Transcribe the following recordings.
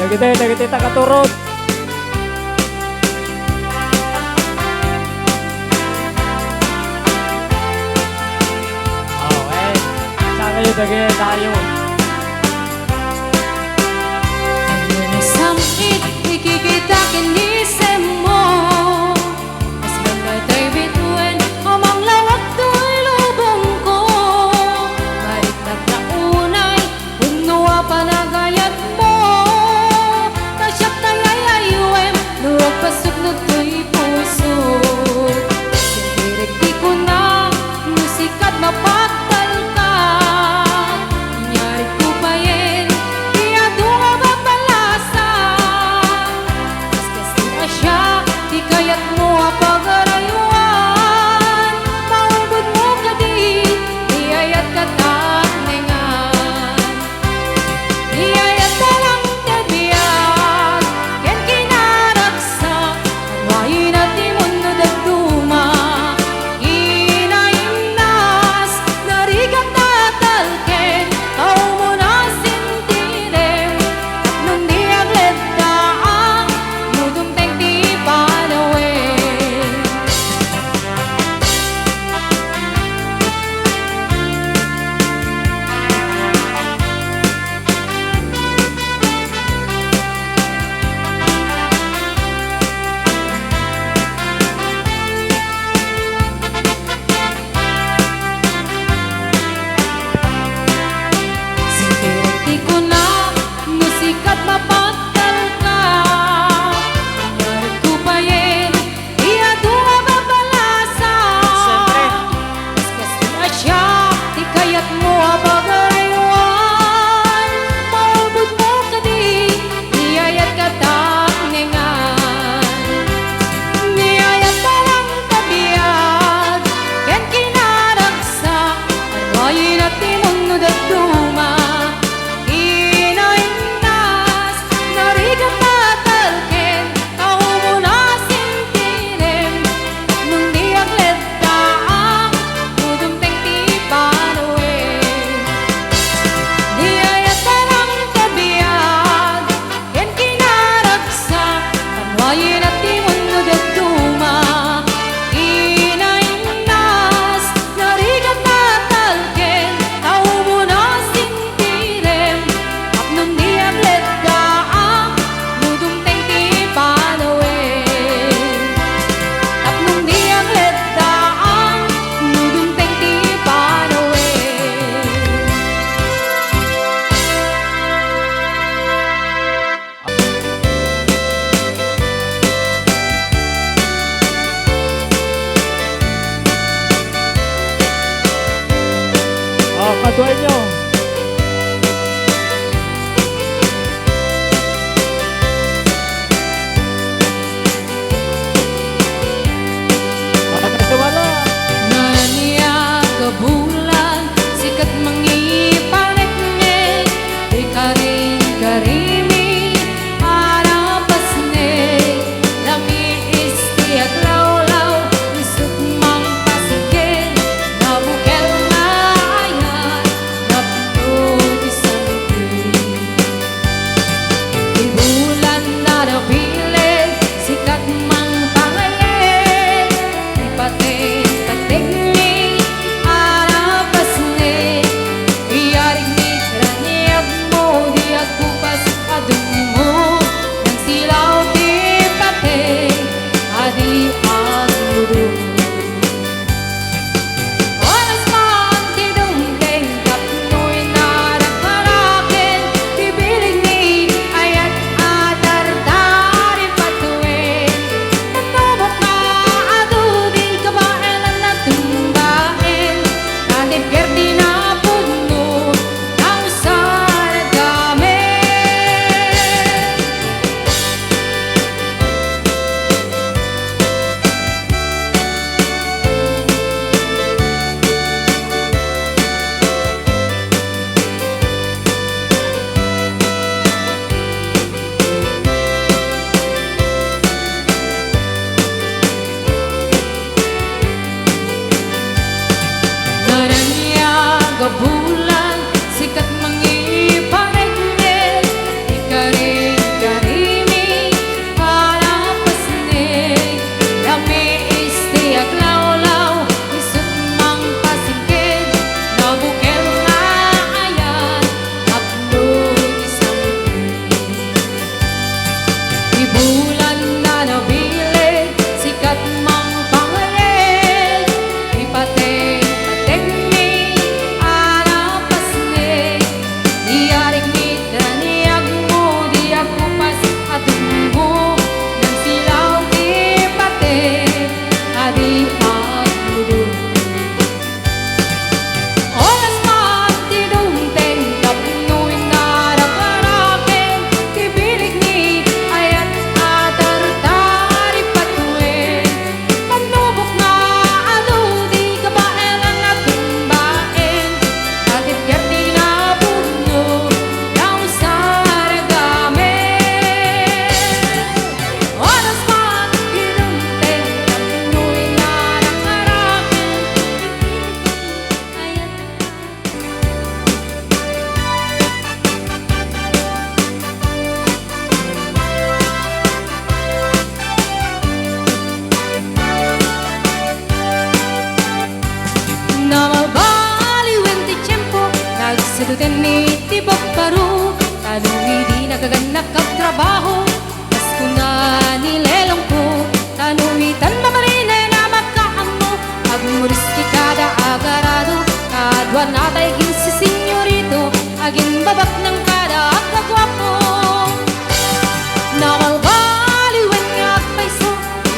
Dagiti takaturod. Sana kayo tayo. Samit ikikita kinisem mo as magkatay bituin amang lawak to'y lubong ko baliktad na unay punuwa panagayat mo tasyak tayay ayuem luwag pasuknod to'y puso sintirig di ko na musikat mapagtal ka kaya't mo pag-arayuan maugod mo ka di iyayat ka takningan iyayat ka lang kabiyag ken kinaragsak wayin at imundo dagduma inaimnas narigat tatalken tao mo na sintirem nung di agleddaang mudong tengti sikat mapagtal ka Nyarit ko pa yin iya dunga babalasa Kaskas di asya di kayat mo pag-arayuan maubod mo ka di iyayat ka takningan niyayat ka lang kabiyag ken kinaragsak arwayin at imundo dagduma Kaduay nyo. Naniya kabulan sikat mangipanek-nek di karing-karimi arapasnek lami istiak law-law isuk mang pasigil nabukel na ayat napnood isang di bulan na napilit sikat mang pangalit di pating tatingni arapasnek iyarig ni ranyag mo di ako pasadong mo nang silaw di pating adi ang mudo oras man tidungkeng kapnoy naragaraken tibiling ni ayat atar dari patuin natubok na ado di kabailan na tumbain nadipker di na puno ang saragamin Naranya gabulan sikat mangipanek-nek di karing Kaduten ni tibok paru Tanong di nagaganak kag trabaho Pasko na nilelong ko Tanong itan mamarinay na magkaamo Agmuriski kada agarado Kadwa natay gin si senyorito Aging babak ng kada agkagwapo Nakalbaliwan nga paiso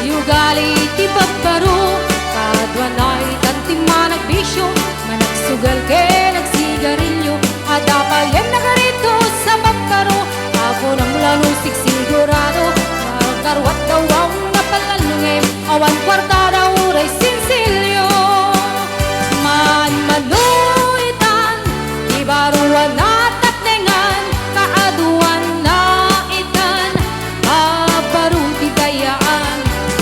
Yugali tibok paru Kadwa na itan timanag-bisyo Managsugal ke nagsigarilyo Adapal yan nagarito sa bagkaro Ako nang lanusik sigurado Karwat daw ang napalalungim Awan kwartada uray sinsilyo Man manuitan Ibaruan at tatlengan Kaaduan na itan Kabaruti dayaan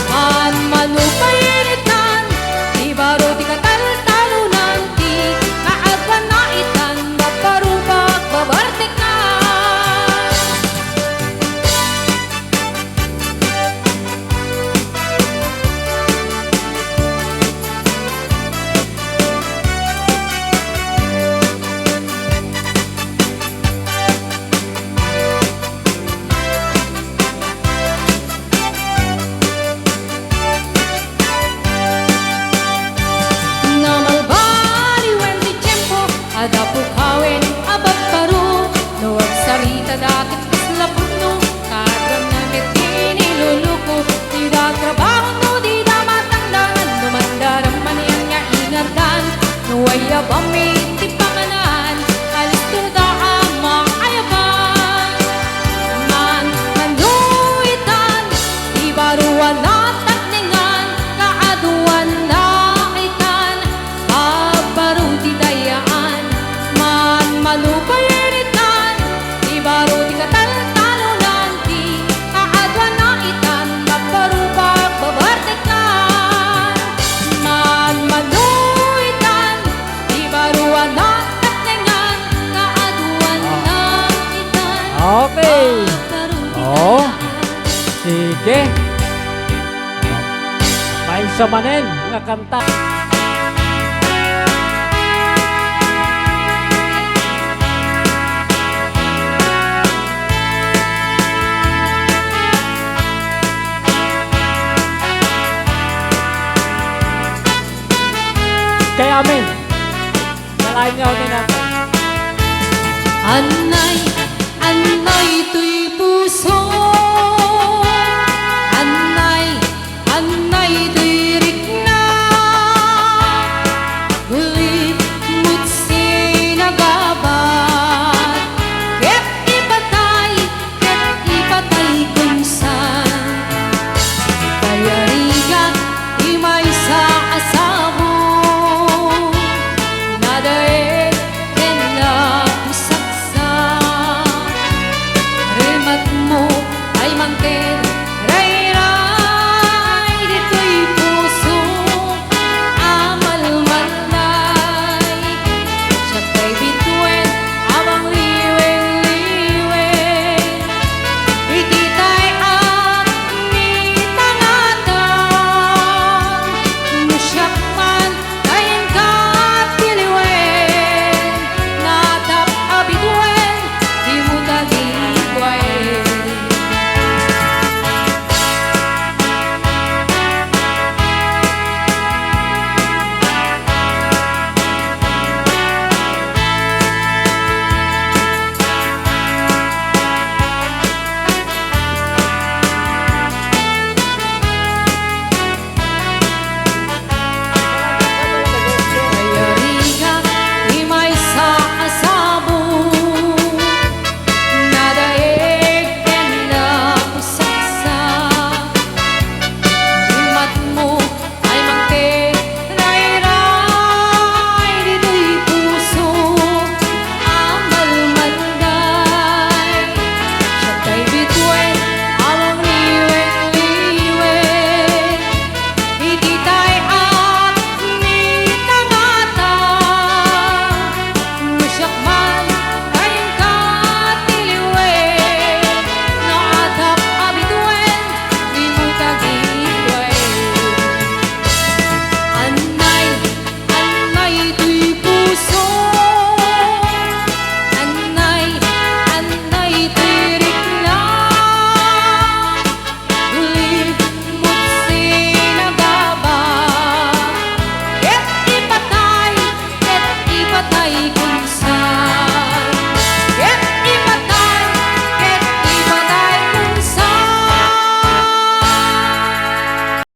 Man manupainitan Ibaruti katal-talunan Ti kaagwan na itan Baparubak babartikan Namalbaliwan di tiyempo Adapo kawin abag paru Nuwag sarita datit kaslapuno Kadram na niluluko Di da trabaho no di da matangdangan Numandaram man yan nga ingardan Nuway abami di panganan Alis to da ang maayaban Man manuitan Di baruan at tatningan Kaaduan na itan Kabaruti dayaan Man manubayanitan Di baruti katal-talunan Di kaadwan na itan Baparubak babartikan Man manuitan Di baruan na tatningan Kaaduan na itan Okay. Babaruti Oh. dayaan Sige. May isa manin nga kanta. Kay amin. Salain niyo ni natin. Anay, anay, ito'y